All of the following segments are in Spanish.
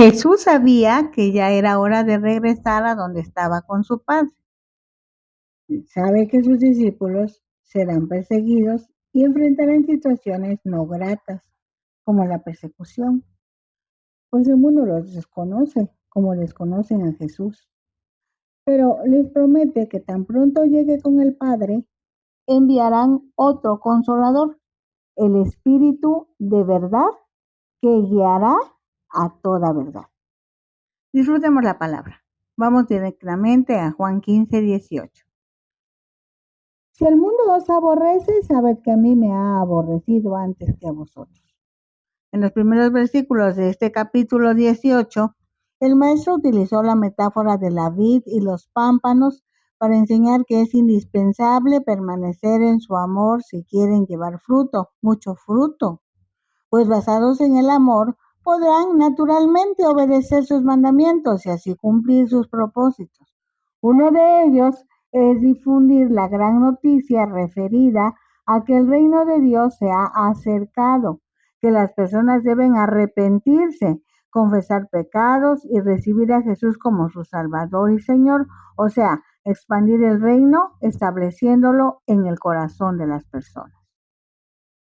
Jesús sabía que ya era hora de regresar a donde estaba con su Padre. Sabe que sus discípulos serán perseguidos y enfrentarán situaciones no gratas, como la persecución, pues el mundo los desconoce, como desconocen a Jesús. Pero les promete que tan pronto llegue con el Padre, enviarán otro consolador, el Espíritu de verdad, que guiará a toda verdad. Disfrutemos la palabra. Vamos directamente a Juan 15:18. Si el mundo os aborrece, sabed que a mí me ha aborrecido antes que a vosotros. En los primeros versículos de este capítulo 18, el maestro utilizó la metáfora de la vid y los pámpanos para enseñar que es indispensable permanecer en su amor si quieren llevar fruto, mucho fruto, pues basados en el amor podrán naturalmente obedecer sus mandamientos y así cumplir sus propósitos. Uno de ellos es difundir la gran noticia referida a que el reino de Dios se ha acercado, que las personas deben arrepentirse, confesar pecados y recibir a Jesús como su Salvador y Señor, o sea, expandir el reino estableciéndolo en el corazón de las personas.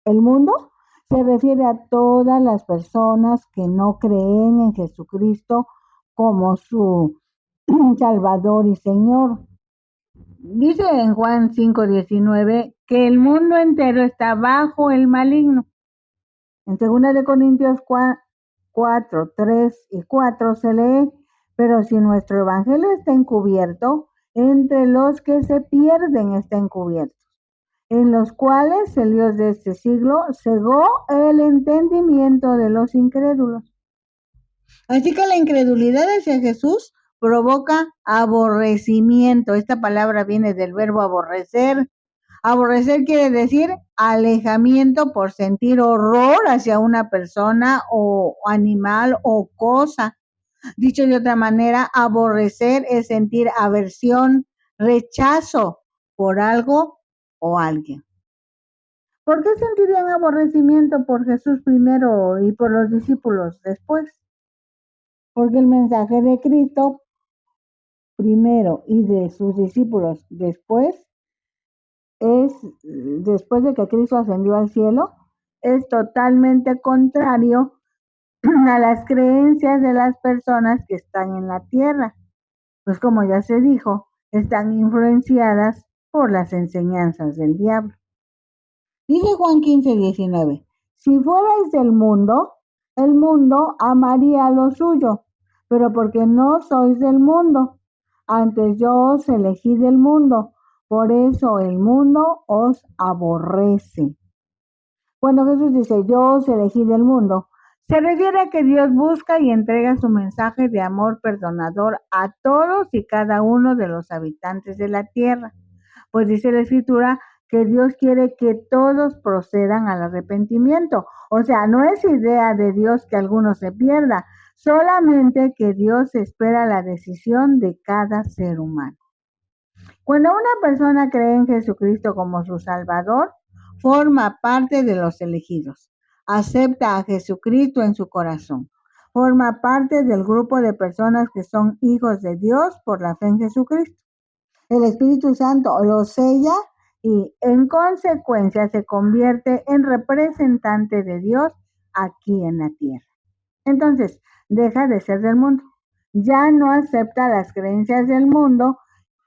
El mundo se refiere a todas las personas que no creen en Jesucristo como su Salvador y Señor. Dice en Juan 5:19 que el mundo entero está bajo el maligno. En 2 de Corintios 4, 3 y 4 se lee, pero si nuestro evangelio está encubierto, entre los que se pierden está encubierto, en los cuales el Dios de este siglo cegó el entendimiento de los incrédulos. Así que la incredulidad hacia Jesús provoca aborrecimiento. Esta palabra viene del verbo aborrecer. Aborrecer quiere decir alejamiento por sentir horror hacia una persona o animal o cosa. Dicho de otra manera, aborrecer es sentir aversión, rechazo por algo o alguien. ¿Por qué sentirían aborrecimiento por Jesús primero y por los discípulos después? Porque el mensaje de Cristo primero y de sus discípulos después después de que Cristo ascendió al cielo, es totalmente contrario a las creencias de las personas que están en la tierra. Pues como ya se dijo, están influenciadas por las enseñanzas del diablo. Dice Juan 15:19, si fuerais del mundo, el mundo amaría lo suyo, pero porque no sois del mundo, antes yo os elegí del mundo, por eso el mundo os aborrece. Cuando Jesús dice yo os elegí del mundo, se refiere a que Dios busca y entrega su mensaje de amor perdonador a todos y cada uno de los habitantes de la tierra. Pues dice la Escritura que Dios quiere que todos procedan al arrepentimiento. O sea, no es idea de Dios que alguno se pierda, solamente que Dios espera la decisión de cada ser humano. Cuando una persona cree en Jesucristo como su Salvador, forma parte de los elegidos. Acepta a Jesucristo en su corazón. Forma parte del grupo de personas que son hijos de Dios por la fe en Jesucristo. El Espíritu Santo lo sella y en consecuencia se convierte en representante de Dios aquí en la tierra. Entonces, deja de ser del mundo. Ya no acepta las creencias del mundo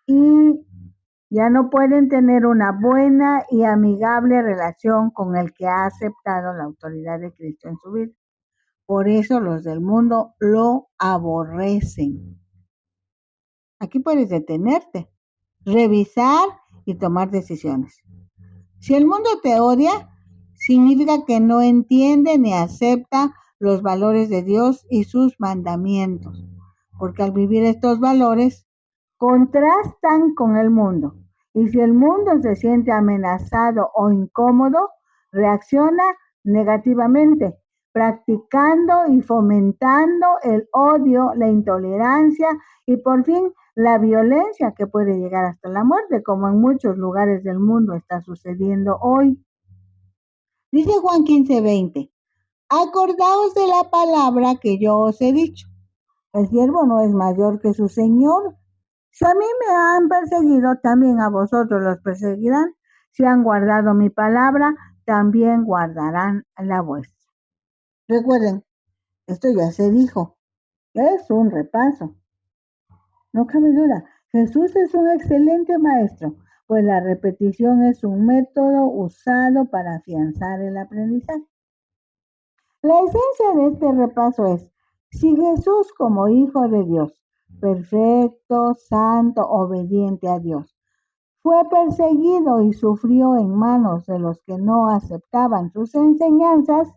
y ya no pueden tener una buena y amigable relación con el que ha aceptado la autoridad de Cristo en su vida. Por eso los del mundo lo aborrecen. Aquí puedes detenerte, revisar y tomar decisiones. Si el mundo te odia, significa que no entiende ni acepta los valores de Dios y sus mandamientos, porque al vivir estos valores contrastan con el mundo. Y si el mundo se siente amenazado o incómodo, reacciona negativamente, practicando y fomentando el odio, la intolerancia y por fin la violencia que puede llegar hasta la muerte, como en muchos lugares del mundo está sucediendo hoy. Dice Juan 15:20, Acordaos de la palabra que yo os he dicho. El siervo no es mayor que su señor. Si a mí me han perseguido, también a vosotros los perseguirán. Si han guardado mi palabra, también guardarán la vuestra. Recuerden, esto ya se dijo. Es un repaso. No cabe duda, Jesús es un excelente maestro, pues la repetición es un método usado para afianzar el aprendizaje. La esencia de este repaso es, si Jesús como Hijo de Dios, perfecto, santo, obediente a Dios, fue perseguido y sufrió en manos de los que no aceptaban sus enseñanzas,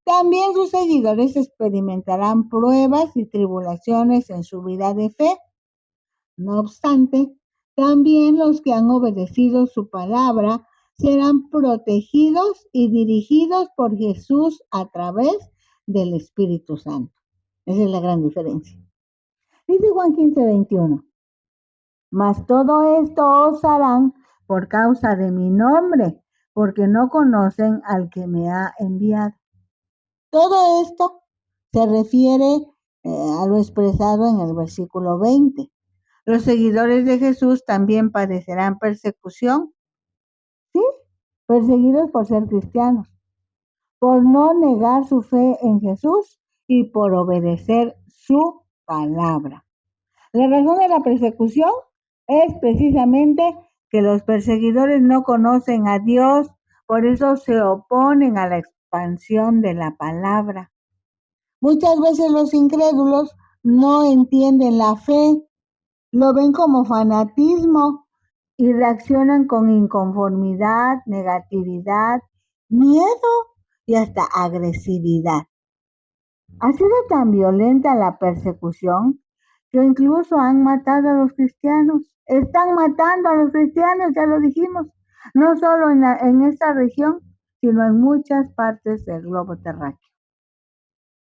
también sus seguidores experimentarán pruebas y tribulaciones en su vida de fe. No obstante, también los que han obedecido su palabra serán protegidos y dirigidos por Jesús a través del Espíritu Santo. Esa es la gran diferencia. Dice Juan 15:21, mas todo esto os harán por causa de mi nombre, porque no conocen al que me ha enviado. Todo esto se refiere a lo expresado en el versículo 20. Los seguidores de Jesús también padecerán persecución, ¿sí? Perseguidos por ser cristianos, por no negar su fe en Jesús y por obedecer su palabra. La razón de la persecución es precisamente que los perseguidores no conocen a Dios, por eso se oponen a la expansión de la palabra. Muchas veces los incrédulos no entienden la fe, lo ven como fanatismo y reaccionan con inconformidad, negatividad, miedo y hasta agresividad. Ha sido tan violenta la persecución que incluso han matado a los cristianos. Están matando a los cristianos, ya lo dijimos, no solo en esta región, sino en muchas partes del globo terráqueo.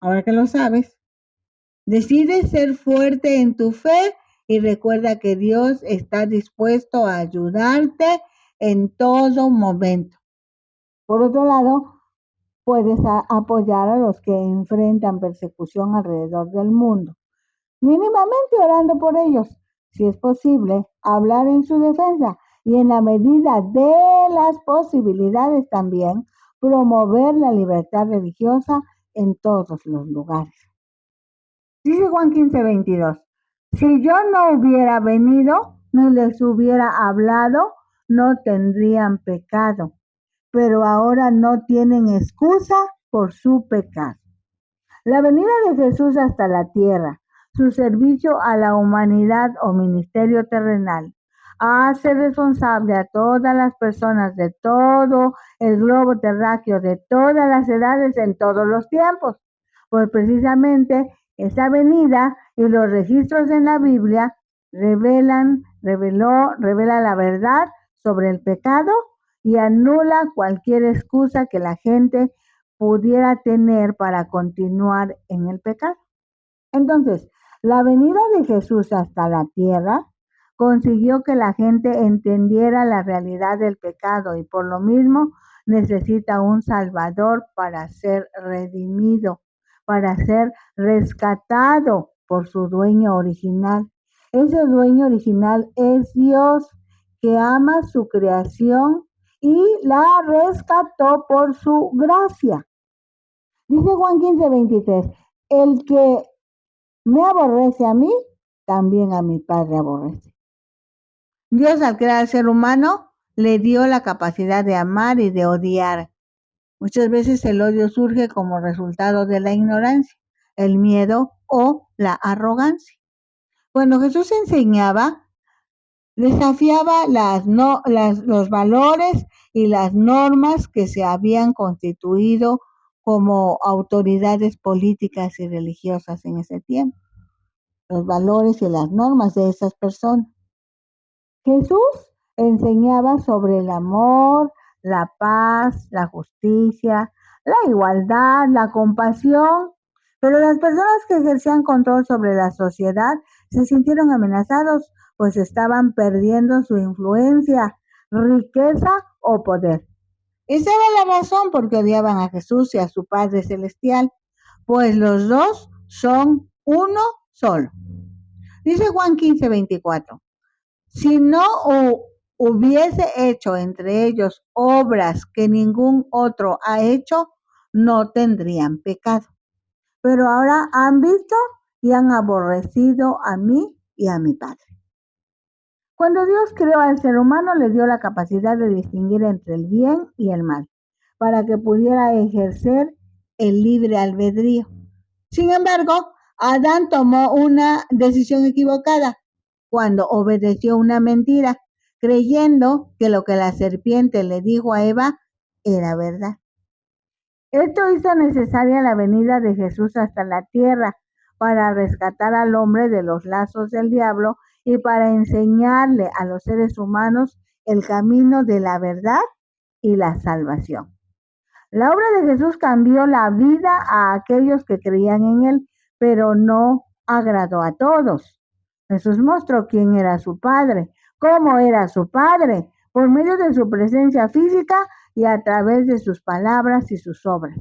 Ahora que lo sabes, decide ser fuerte en tu fe y recuerda que Dios está dispuesto a ayudarte en todo momento. Por otro lado, puedes apoyar a los que enfrentan persecución alrededor del mundo, mínimamente orando por ellos. Si es posible, hablar en su defensa y en la medida de las posibilidades también promover la libertad religiosa en todos los lugares. Dice Juan 15:22, si yo no hubiera venido ni les hubiera hablado, no tendrían pecado, pero ahora no tienen excusa por su pecado. La venida de Jesús hasta la tierra, su servicio a la humanidad o ministerio terrenal, hace responsable a todas las personas de todo el globo terráqueo, de todas las edades, en todos los tiempos. Pues precisamente esa venida y los registros en la Biblia revela la verdad sobre el pecado y anula cualquier excusa que la gente pudiera tener para continuar en el pecado. Entonces, la venida de Jesús hasta la tierra consiguió que la gente entendiera la realidad del pecado y por lo mismo necesita un Salvador para ser redimido, para ser rescatado por su dueño original. Ese dueño original es Dios, que ama su creación y la rescató por su gracia. Dice Juan 15:23, el que me aborrece a mí, también a mi Padre aborrece. Dios, al crear al ser humano, le dio la capacidad de amar y de odiar. Muchas veces el odio surge como resultado de la ignorancia, el miedo o la arrogancia. Cuando Jesús enseñaba, desafiaba los valores y las normas que se habían constituido como autoridades políticas y religiosas en ese tiempo, los valores y las normas de esas personas. Jesús enseñaba sobre el amor, la paz, la justicia, la igualdad, la compasión, pero las personas que ejercían control sobre la sociedad se sintieron amenazados, pues estaban perdiendo su influencia, riqueza o poder. Esa era la razón por que odiaban a Jesús y a su Padre Celestial, pues los dos son uno solo. Dice Juan 15:24, si no hubiese hecho entre ellos obras que ningún otro ha hecho, no tendrían pecado. Pero ahora han visto y han aborrecido a mí y a mi Padre. Cuando Dios creó al ser humano, le dio la capacidad de distinguir entre el bien y el mal, para que pudiera ejercer el libre albedrío. Sin embargo, Adán tomó una decisión equivocada cuando obedeció una mentira, creyendo que lo que la serpiente le dijo a Eva era verdad. Esto hizo necesaria la venida de Jesús hasta la tierra para rescatar al hombre de los lazos del diablo y para enseñarle a los seres humanos el camino de la verdad y la salvación. La obra de Jesús cambió la vida a aquellos que creían en él, pero no agradó a todos. Jesús mostró quién era su Padre, cómo era su Padre, por medio de su presencia física y a través de sus palabras y sus obras.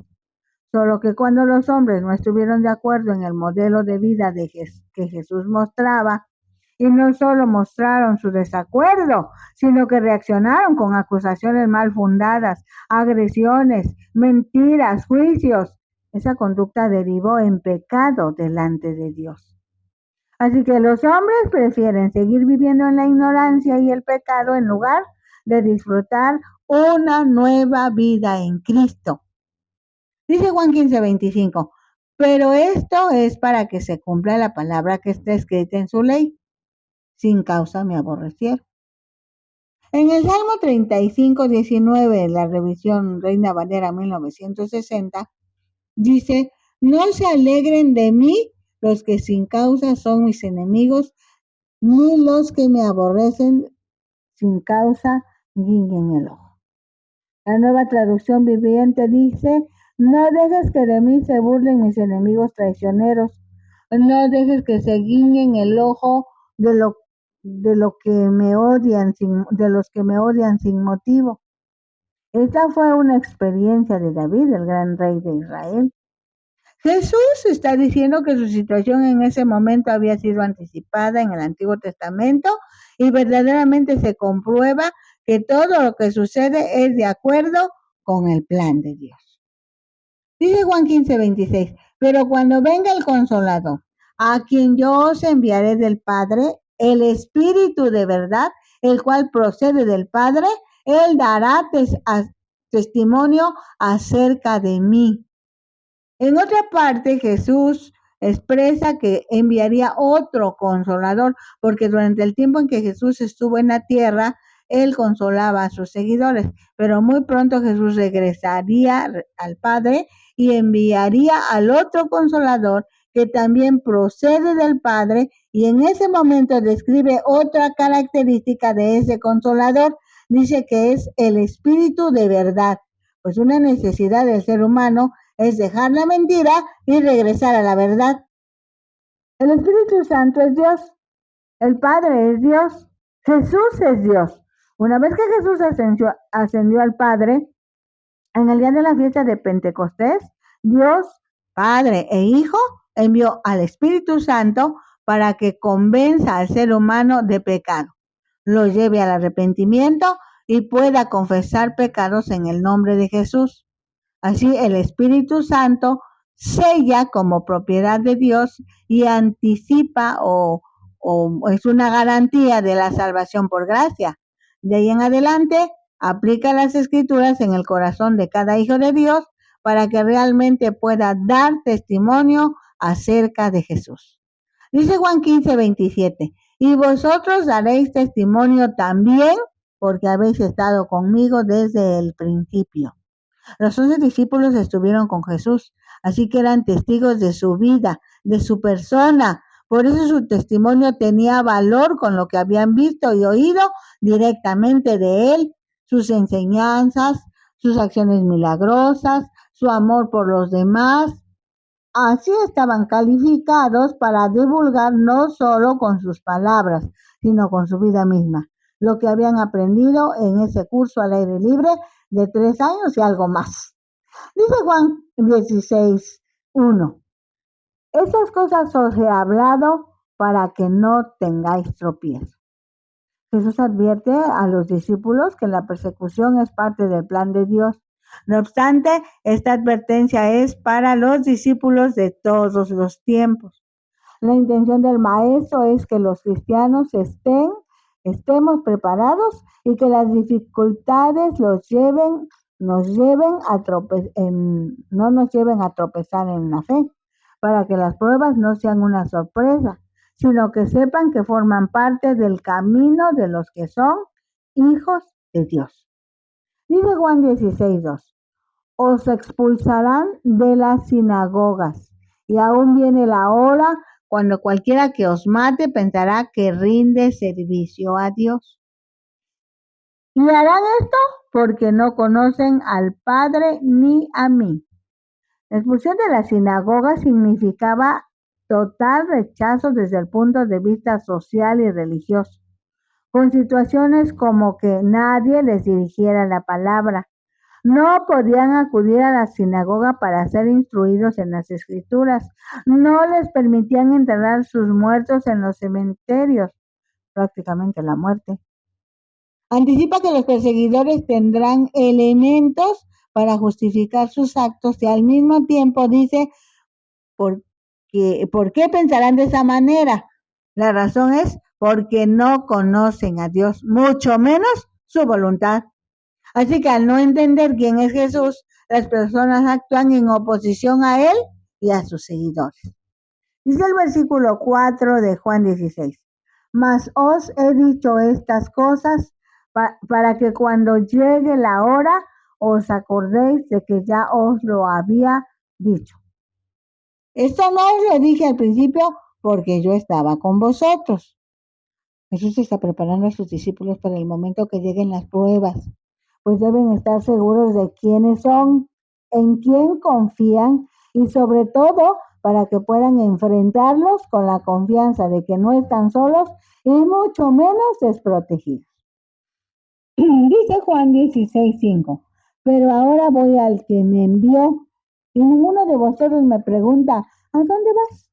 Solo que cuando los hombres no estuvieron de acuerdo en el modelo de vida que Jesús mostraba, y no solo mostraron su desacuerdo, sino que reaccionaron con acusaciones mal fundadas, agresiones, mentiras, juicios, esa conducta derivó en pecado delante de Dios. Así que los hombres prefieren seguir viviendo en la ignorancia y el pecado en lugar de disfrutar una nueva vida en Cristo. Dice Juan 15:25, pero esto es para que se cumpla la palabra que está escrita en su ley. Sin causa me aborrecieron. En el Salmo 35:19, la revisión Reina Valera 1960, dice, no se alegren de mí los que sin causa son mis enemigos, ni los que me aborrecen sin causa guiñen el ojo. La Nueva Traducción Viviente dice, no dejes que de mí se burlen mis enemigos traicioneros, no dejes que se guiñen el ojo de los que me odian sin motivo. Esta fue una experiencia de David, el gran rey de Israel. Jesús está diciendo que su situación en ese momento había sido anticipada en el Antiguo Testamento y verdaderamente se comprueba que todo lo que sucede es de acuerdo con el plan de Dios. Dice Juan 15:26, pero cuando venga el Consolador, a quien yo os enviaré del Padre, el Espíritu de verdad, el cual procede del Padre, él dará testimonio acerca de mí. En otra parte, Jesús expresa que enviaría otro consolador, porque durante el tiempo en que Jesús estuvo en la tierra, él consolaba a sus seguidores, pero muy pronto Jesús regresaría al Padre y enviaría al otro consolador que también procede del Padre, y en ese momento describe otra característica de ese consolador, dice que es el Espíritu de verdad, pues una necesidad del ser humano es dejar la mentira y regresar a la verdad. El Espíritu Santo es Dios, el Padre es Dios, Jesús es Dios. Una vez que Jesús ascendió al Padre, en el día de la fiesta de Pentecostés, Dios, Padre e Hijo, envió al Espíritu Santo para que convenza al ser humano de pecado, lo lleve al arrepentimiento y pueda confesar pecados en el nombre de Jesús. Así el Espíritu Santo sella como propiedad de Dios y anticipa o es una garantía de la salvación por gracia. De ahí en adelante, aplica las Escrituras en el corazón de cada hijo de Dios para que realmente pueda dar testimonio acerca de Jesús. Dice Juan 15:27, y vosotros daréis testimonio también porque habéis estado conmigo desde el principio. Los 11 discípulos estuvieron con Jesús, así que eran testigos de su vida, de su persona. Por eso su testimonio tenía valor con lo que habían visto y oído directamente de él, sus enseñanzas, sus acciones milagrosas, su amor por los demás. Así estaban calificados para divulgar no solo con sus palabras, sino con su vida misma. lo que habían aprendido en ese curso al aire libre de 3 años y algo más. Dice Juan 16:1. Esas cosas os he hablado para que no tengáis tropiezo. Jesús advierte a los discípulos que la persecución es parte del plan de Dios. No obstante, esta advertencia es para los discípulos de todos los tiempos. La intención del maestro es que los cristianos estemos preparados y que las dificultades no nos lleven a tropezar en la fe, para que las pruebas no sean una sorpresa, sino que sepan que forman parte del camino de los que son hijos de Dios. Dice Juan 16:2. Os expulsarán de las sinagogas, y aún viene la hora cuando cualquiera que os mate pensará que rinde servicio a Dios. Y harán esto porque no conocen al Padre ni a mí. La expulsión de la sinagoga significaba total rechazo desde el punto de vista social y religioso, con situaciones como que nadie les dirigiera la palabra. No podían acudir a la sinagoga para ser instruidos en las escrituras. No les permitían enterrar sus muertos en los cementerios, prácticamente la muerte. Anticipa que los perseguidores tendrán elementos para justificar sus actos y al mismo tiempo dice, ¿por qué pensarán de esa manera? La razón es porque no conocen a Dios, mucho menos su voluntad. Así que al no entender quién es Jesús, las personas actúan en oposición a Él y a sus seguidores. Dice el versículo 4 de Juan 16. Mas os he dicho estas cosas para que cuando llegue la hora os acordéis de que ya os lo había dicho. Esto no os lo dije al principio porque yo estaba con vosotros. Jesús está preparando a sus discípulos para el momento que lleguen las pruebas, pues deben estar seguros de quiénes son, en quién confían y sobre todo para que puedan enfrentarlos con la confianza de que no están solos y mucho menos desprotegidos. Dice Juan 16:5, pero ahora voy al que me envió y ninguno de vosotros me pregunta, ¿a dónde vas?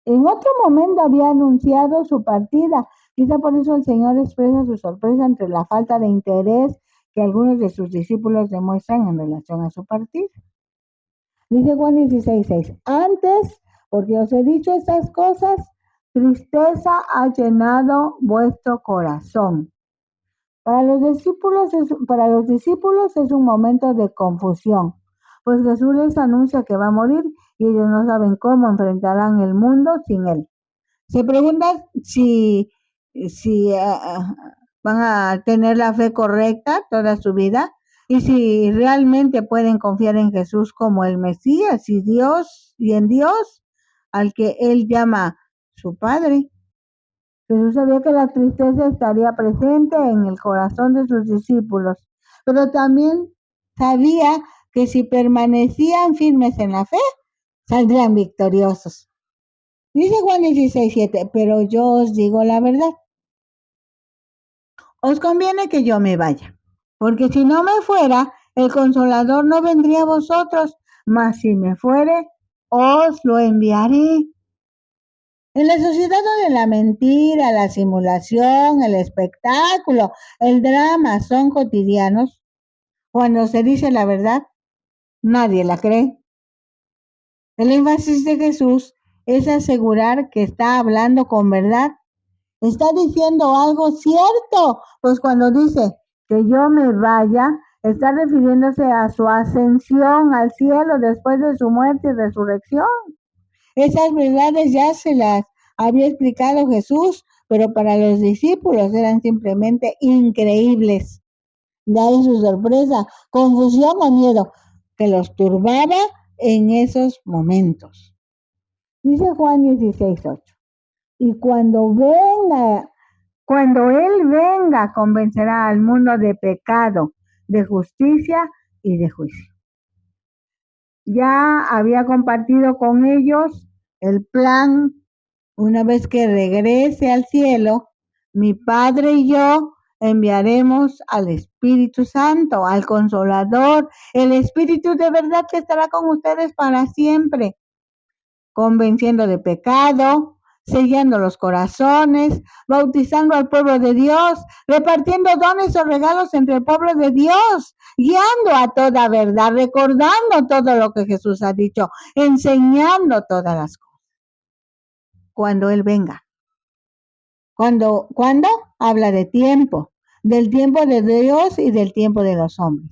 En otro momento había anunciado su partida. Quizá por eso el Señor expresa su sorpresa entre la falta de interés que algunos de sus discípulos demuestran en relación a su partida. Dice Juan 16:6, antes, porque os he dicho estas cosas, tristeza ha llenado vuestro corazón. Para los discípulos es un momento de confusión, pues Jesús les anuncia que va a morir y ellos no saben cómo enfrentarán el mundo sin Él. Se preguntan si van a tener la fe correcta toda su vida y si realmente pueden confiar en Jesús como el Mesías y en Dios al que Él llama su Padre. Jesús sabía que la tristeza estaría presente en el corazón de sus discípulos, pero también sabía que si permanecían firmes en la fe, saldrían victoriosos. Dice Juan 16:7, pero yo os digo la verdad. Os conviene que yo me vaya, porque si no me fuera, el Consolador no vendría a vosotros, mas si me fuere, os lo enviaré. En la sociedad donde la mentira, la simulación, el espectáculo, el drama son cotidianos, cuando se dice la verdad, nadie la cree. El énfasis de Jesús es asegurar que está hablando con verdad. Está diciendo algo cierto, pues cuando dice que yo me vaya, está refiriéndose a su ascensión al cielo después de su muerte y resurrección. Esas verdades ya se las había explicado Jesús, pero para los discípulos eran simplemente increíbles. Dada su sorpresa, confusión o miedo que los turbaba en esos momentos. Dice Juan 16:8. Y cuando Él venga, convencerá al mundo de pecado, de justicia y de juicio. Ya había compartido con ellos el plan. Una vez que regrese al cielo, mi Padre y yo enviaremos al Espíritu Santo, al Consolador, el Espíritu de verdad que estará con ustedes para siempre, convenciendo de pecado, sellando los corazones, bautizando al pueblo de Dios, repartiendo dones o regalos entre el pueblo de Dios, guiando a toda verdad, recordando todo lo que Jesús ha dicho, enseñando todas las cosas. Cuando Él venga. ¿Cuándo? Habla de tiempo, del tiempo de Dios y del tiempo de los hombres.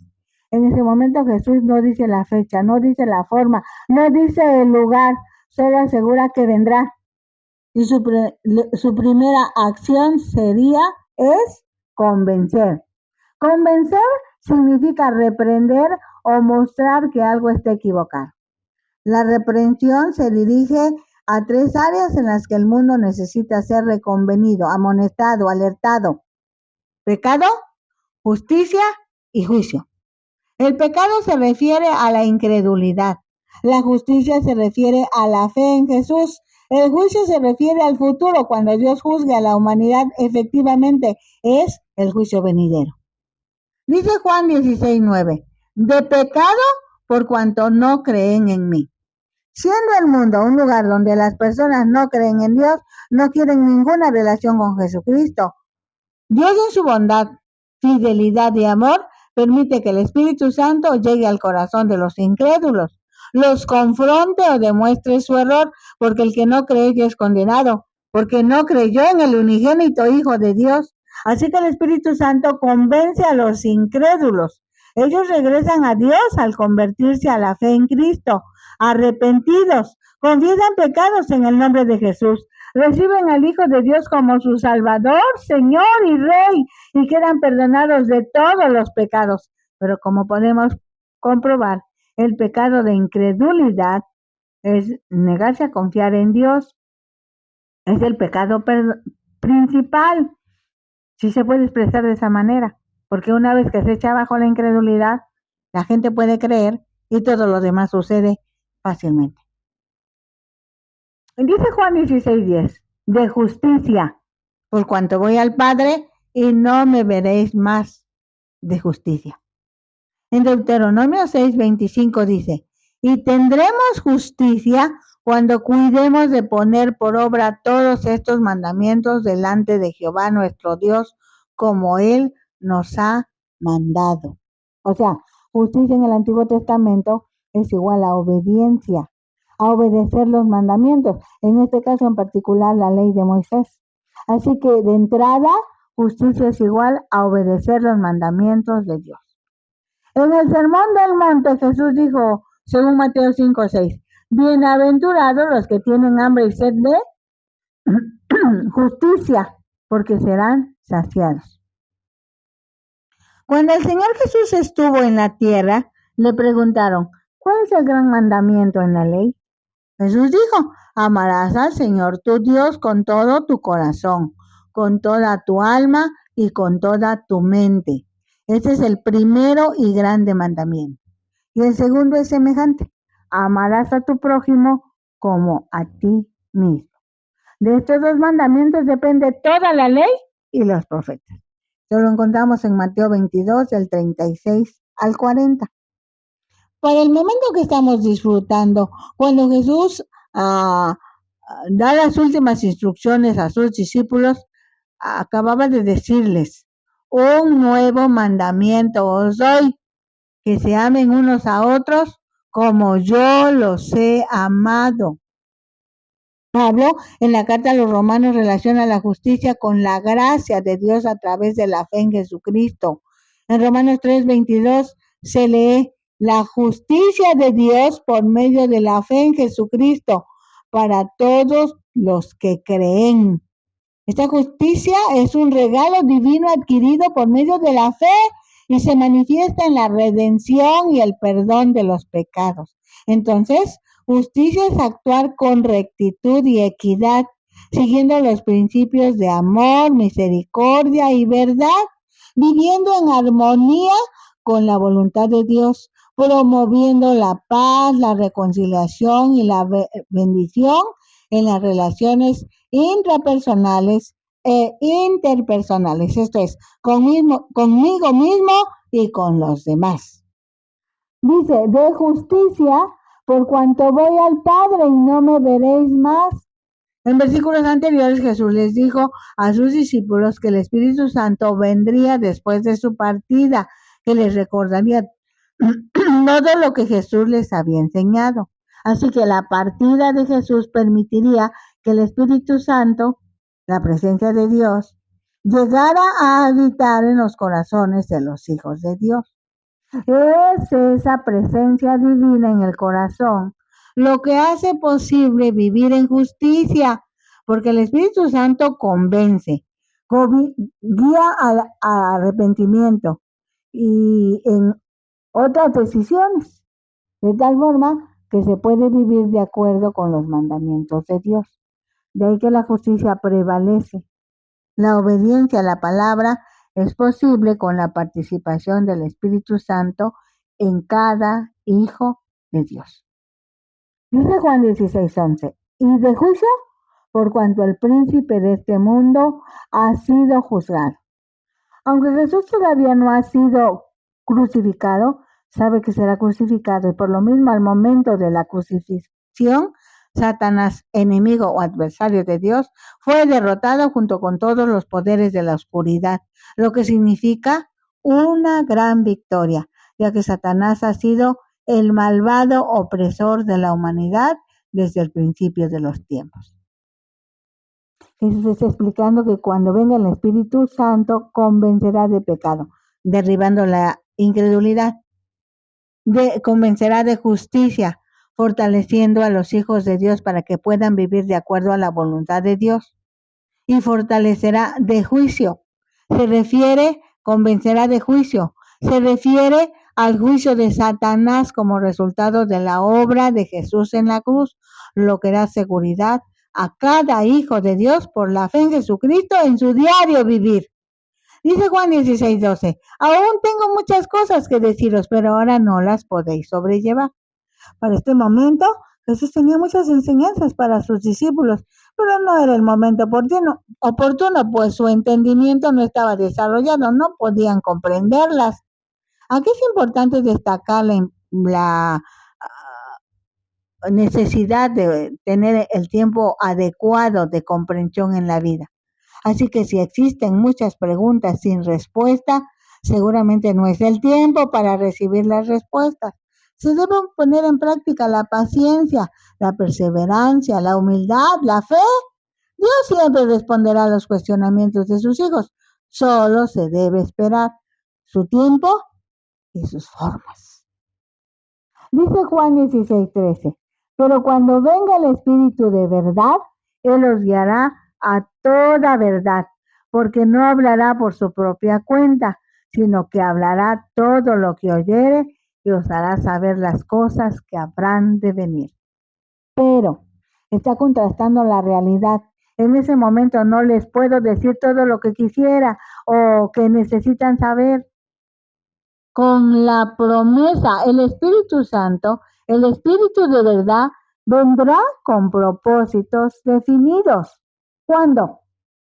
En ese momento Jesús no dice la fecha, no dice la forma, no dice el lugar, solo asegura que vendrá. Y su primera acción es convencer. Convencer significa reprender o mostrar que algo está equivocado. La reprensión se dirige a 3 áreas en las que el mundo necesita ser reconvenido, amonestado, alertado: pecado, justicia y juicio. El pecado se refiere a la incredulidad. La justicia se refiere a la fe en Jesús. El juicio se refiere al futuro, cuando Dios juzgue a la humanidad. Efectivamente, es el juicio venidero. Dice Juan 16:9, de pecado por cuanto no creen en mí. Siendo el mundo un lugar donde las personas no creen en Dios, no quieren ninguna relación con Jesucristo, Dios en su bondad, fidelidad y amor permite que el Espíritu Santo llegue al corazón de los incrédulos, los confronte o demuestre su error, porque el que no cree ya es condenado, porque no creyó en el unigénito Hijo de Dios. Así que el Espíritu Santo convence a los incrédulos. Ellos regresan a Dios al convertirse a la fe en Cristo, arrepentidos, confiesan pecados en el nombre de Jesús, reciben al Hijo de Dios como su Salvador, Señor y Rey, y quedan perdonados de todos los pecados. Pero como podemos comprobar, el pecado de incredulidad es negarse a confiar en Dios. Es el pecado principal, si se puede expresar de esa manera, porque una vez que se echa abajo la incredulidad, la gente puede creer y todo lo demás sucede fácilmente. Dice Juan 16:10, de justicia, por cuanto voy al Padre y no me veréis más, de justicia. En Deuteronomio 6:25 dice, y tendremos justicia cuando cuidemos de poner por obra todos estos mandamientos delante de Jehová nuestro Dios, como Él nos ha mandado. O sea, justicia en el Antiguo Testamento es igual a obediencia, a obedecer los mandamientos, en este caso en particular la ley de Moisés. Así que de entrada, justicia es igual a obedecer los mandamientos de Dios. En el Sermón del Monte Jesús dijo, según Mateo 5:6, bienaventurados los que tienen hambre y sed de justicia, porque serán saciados. Cuando el Señor Jesús estuvo en la tierra, le preguntaron, ¿cuál es el gran mandamiento en la ley? Jesús dijo, amarás al Señor tu Dios con todo tu corazón, con toda tu alma y con toda tu mente. Ese es el primero y grande mandamiento. Y el segundo es semejante, amarás a tu prójimo como a ti mismo. De estos 2 mandamientos depende toda la ley y los profetas. Esto lo encontramos en Mateo 22, del 36 al 40. Para el momento que estamos disfrutando, cuando Jesús da las últimas instrucciones a sus discípulos, acababa de decirles, un nuevo mandamiento os doy, que se amen unos a otros como yo los he amado. Pablo, en la carta a los Romanos, relaciona la justicia con la gracia de Dios a través de la fe en Jesucristo. En Romanos 3:22 se lee, la justicia de Dios por medio de la fe en Jesucristo para todos los que creen. Esta justicia es un regalo divino adquirido por medio de la fe y se manifiesta en la redención y el perdón de los pecados. Entonces, justicia es actuar con rectitud y equidad, siguiendo los principios de amor, misericordia y verdad, viviendo en armonía con la voluntad de Dios, promoviendo la paz, la reconciliación y la bendición en las relaciones intrapersonales e interpersonales, esto es, conmigo mismo y con los demás. Dice, de justicia, por cuanto voy al Padre y no me veréis más. En versículos anteriores Jesús les dijo a sus discípulos que el Espíritu Santo vendría después de su partida, que les recordaría todo lo que Jesús les había enseñado. Así que la partida de Jesús permitiría que el Espíritu Santo, la presencia de Dios, llegara a habitar en los corazones de los hijos de Dios. Es esa presencia divina en el corazón lo que hace posible vivir en justicia, porque el Espíritu Santo convence, guía al arrepentimiento y en otras decisiones, de tal forma que se puede vivir de acuerdo con los mandamientos de Dios. De ahí que la justicia prevalece. La obediencia a la palabra es posible con la participación del Espíritu Santo en cada hijo de Dios. Dice Juan 16:11, y de juicio, por cuanto el príncipe de este mundo ha sido juzgado. Aunque Jesús todavía no ha sido crucificado, sabe que será crucificado y por lo mismo al momento de la crucifixión, Satanás, enemigo o adversario de Dios, fue derrotado junto con todos los poderes de la oscuridad, lo que significa una gran victoria, ya que Satanás ha sido el malvado opresor de la humanidad desde el principio de los tiempos. Jesús está explicando que cuando venga el Espíritu Santo convencerá de pecado, derribando la incredulidad, convencerá de justicia, fortaleciendo a los hijos de Dios para que puedan vivir de acuerdo a la voluntad de Dios, y fortalecerá de juicio. Convencerá de juicio, se refiere al juicio de Satanás como resultado de la obra de Jesús en la cruz, lo que da seguridad a cada hijo de Dios por la fe en Jesucristo en su diario vivir. Dice Juan 16:12, aún tengo muchas cosas que deciros, pero ahora no las podéis sobrellevar. Para este momento, Jesús tenía muchas enseñanzas para sus discípulos, pero no era el momento oportuno, pues su entendimiento no estaba desarrollado, no podían comprenderlas. Aquí es importante destacar la necesidad de tener el tiempo adecuado de comprensión en la vida. Así que si existen muchas preguntas sin respuesta, seguramente no es el tiempo para recibir las respuestas. Se debe poner en práctica la paciencia, la perseverancia, la humildad, la fe. Dios siempre responderá a los cuestionamientos de sus hijos. Solo se debe esperar su tiempo y sus formas. Dice Juan 16:13, pero cuando venga el Espíritu de verdad, Él os guiará a toda verdad, porque no hablará por su propia cuenta, sino que hablará todo lo que oyere y os hará saber las cosas que habrán de venir. Pero está contrastando la realidad. En ese momento no les puedo decir todo lo que quisiera o que necesitan saber. Con la promesa, el Espíritu Santo, el Espíritu de verdad, vendrá con propósitos definidos. ¿Cuándo?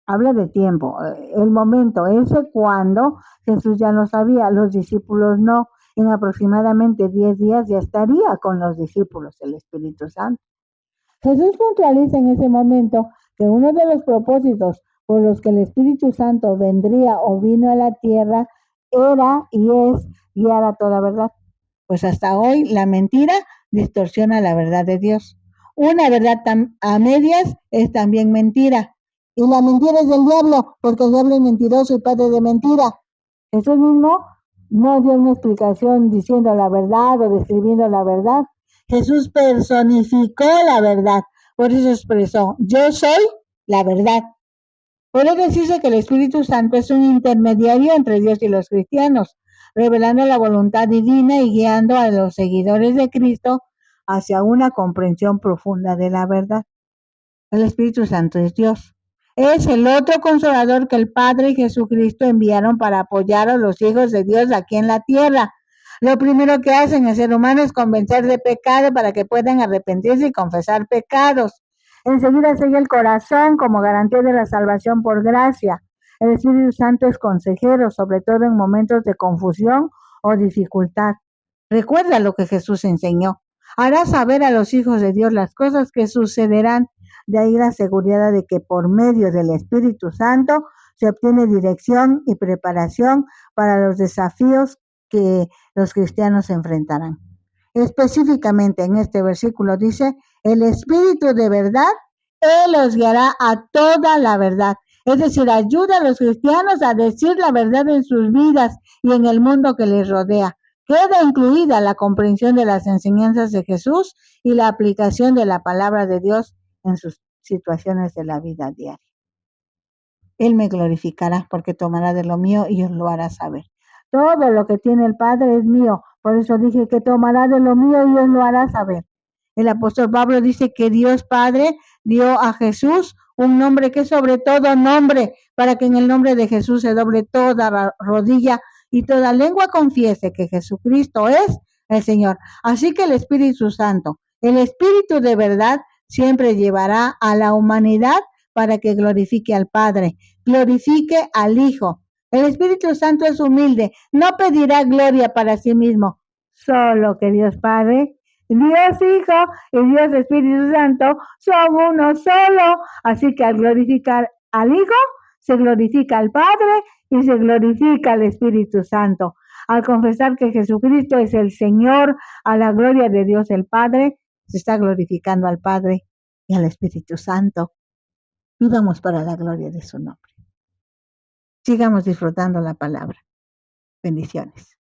Habla de tiempo, el momento, ese cuando Jesús ya lo sabía, los discípulos no. En aproximadamente 10 días ya estaría con los discípulos el Espíritu Santo. Jesús puntualiza en ese momento que uno de los propósitos por los que el Espíritu Santo vendría o vino a la tierra era y es guiar a toda verdad. Pues hasta hoy la mentira distorsiona la verdad de Dios. Una verdad a medias es también mentira. Y la mentira es del diablo, porque el diablo es mentiroso y padre de mentira. Jesús mismo no dio una explicación diciendo la verdad o describiendo la verdad. Jesús personificó la verdad, por eso expresó, yo soy la verdad. Puede decirse que el Espíritu Santo es un intermediario entre Dios y los cristianos, revelando la voluntad divina y guiando a los seguidores de Cristo hacia una comprensión profunda de la verdad. El Espíritu Santo es Dios. Es el otro consolador que el Padre y Jesucristo enviaron para apoyar a los hijos de Dios aquí en la tierra. Lo primero que hacen el ser humano es convencer de pecado para que puedan arrepentirse y confesar pecados. Enseguida sella el corazón como garantía de la salvación por gracia. El Espíritu Santo es consejero, sobre todo en momentos de confusión o dificultad. Recuerda lo que Jesús enseñó. Hará saber a los hijos de Dios las cosas que sucederán. De ahí la seguridad de que por medio del Espíritu Santo se obtiene dirección y preparación para los desafíos que los cristianos enfrentarán. Específicamente en este versículo dice, el Espíritu de verdad, Él los guiará a toda la verdad. Es decir, ayuda a los cristianos a decir la verdad en sus vidas y en el mundo que les rodea. Queda incluida la comprensión de las enseñanzas de Jesús y la aplicación de la palabra de Dios en sus situaciones de la vida diaria. Él me glorificará porque tomará de lo mío y os lo hará saber. Todo lo que tiene el Padre es mío. Por eso dije que tomará de lo mío y os lo hará saber. El apóstol Pablo dice que Dios Padre dio a Jesús un nombre que es sobre todo nombre, para que en el nombre de Jesús se doble toda rodilla y toda lengua confiese que Jesucristo es el Señor. Así que el Espíritu Santo, el Espíritu de verdad, siempre llevará a la humanidad para que glorifique al Padre, glorifique al Hijo. El Espíritu Santo es humilde, no pedirá gloria para sí mismo, solo que Dios Padre, Dios Hijo y Dios Espíritu Santo son uno solo. Así que al glorificar al Hijo, se glorifica al Padre y se glorifica al Espíritu Santo. Al confesar que Jesucristo es el Señor, a la gloria de Dios el Padre, se está glorificando al Padre y al Espíritu Santo. Vivamos para la gloria de su nombre. Sigamos disfrutando la palabra. Bendiciones.